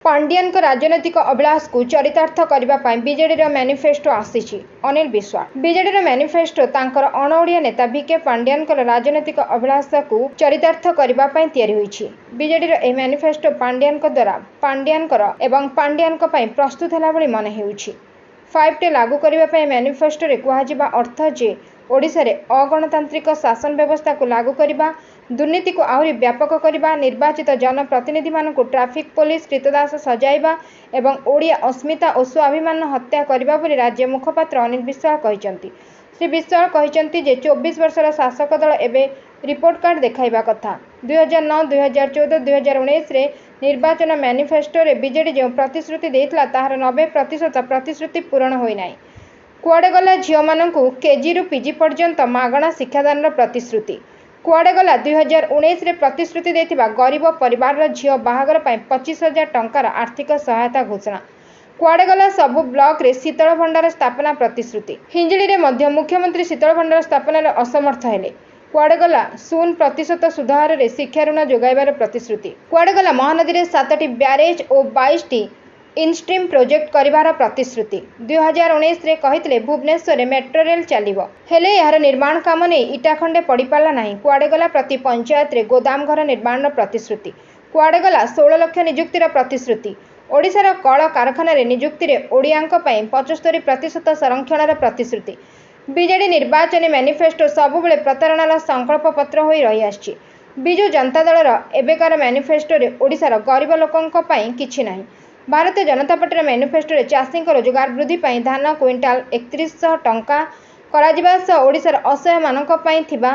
पांडियन राजनैतिक अभिलाष को चरितार्थ करने बीजेडी मैनिफेस्टो आसी। अनिल विश्वाल बीजेडी मैनिफेस्टो तांकर अणओडिया नेता वीके पांडियन राजनैतिक अभिलाष को चरितार्थ करने बीजेडी यह मैनिफेस्टो पांडियन द्वारा पांडियन एवं पांडियन प्रस्तुत है भाई मन हो 5T लागू करने मैनिफेस्टो कहुवा अर्थ जे ओडिशा रे अगणतांत्रिक शासन व्यवस्था को लागू करने, दुर्नीति को आहरी व्यापक करने, निर्वाचित जनप्रतिनिधि मानक ट्रैफिक पुलिस कृतदास सजाइबा एवं ओडिया अस्मिता और स्वाभिमान हत्या करने बोली राज्य मुखपात्र अनिल विश्वाल कहते। श्री विश्वाल कहते जे 24 वर्षर शासक दल एवं रिपोर्ट कार्ड देखाइबा कथा। 2009, 2014, 2019 रे निर्वाचन मैनिफेस्टो रे बीजेडी जो प्रतिश्रुति देइतला ताहार 90% प्रतिश्रुति पूरण होई नाही। कुआडे गला झियो मानकु केजी रु पीजी पर्यंत मागणा शिक्षादान प्रतिश्रुति। कुआडे गला 2019 रे प्रतिश्रुति देथिबा गरीब परिवार झियो बाहागर 25,000 टंकार आर्थिक सहायता घोषणा। कुआडे गला सबु ब्लॉक रे शीतल भंडार स्थापना प्रतिश्रुति। हिंजिली रे मध्य मुख्यमंत्री शीतल भंडार स्थापना रे असमर्थ हेले। कुआडे गला 0% सुधार रे शिक्षा ऋण जोगाइबार प्रतिश्रुति। कुआडे गला महानदी रे 7टी ब्यारेज और 22टी इनस्ट्रीम प्रोजेक्ट करिवार प्रतिश्रुति। 2019 रे कहितले भुवनेश्वर रे मेट्रो रेल चलिबो, हेले यार निर्माण काम नै इटा खंडे पड़ी पाला नाही। कुआडे गला प्रति पंचायत रे गोदाम घर निर्माण प्रतिश्रुति। कुआडे गला 16 लाख नियुक्तिर प्रतिश्रुति। ओडिशार कल कारखाना रे नियुक्ति रे ओडियांक पई 75% संरक्षणर प्रतिश्रुति। बीजेडी निर्वाचन मैनिफेस्टो सबुबले प्रतारणार संकल्प पत्र होई रही आछि। बिजु जनता दलर एबेकार मैनिफेस्टो रे ओडिशार गरीब लोकंक पई किछि नाही। भारतीय जनता पार्टी मैनिफेस्टो रे चाषी रोजगार वृद्धि पाई धान क्विंटाल 3100 टंका करा सह ओडिशार असहाय मानक पई थिबा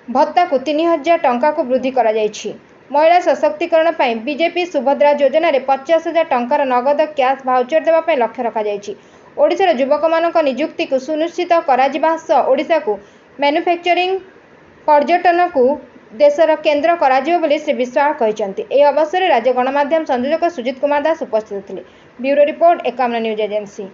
भत्ता को 3000 टंका को वृद्धि करा जायछि। महिला सशक्तिकरण पाई बीजेपी सुभद्रा योजना रे 50,000 टंकार नगद कैश भाउचर देवा पाई लक्ष्य रखा जायछि। ओडिशार युवक मानक नियुक्ति को सुनिश्चित करा सह ओडिशा को मैन्युफैक्चरिंग पर्यटन को देशर केन्द्र कराजिबो बोली श्री विश्वाल कहते। यह अवसर राज्य गणमाध्यम संयोजक सुजित कुमार दास उपस्थित थे। Bureau report 51 news agency.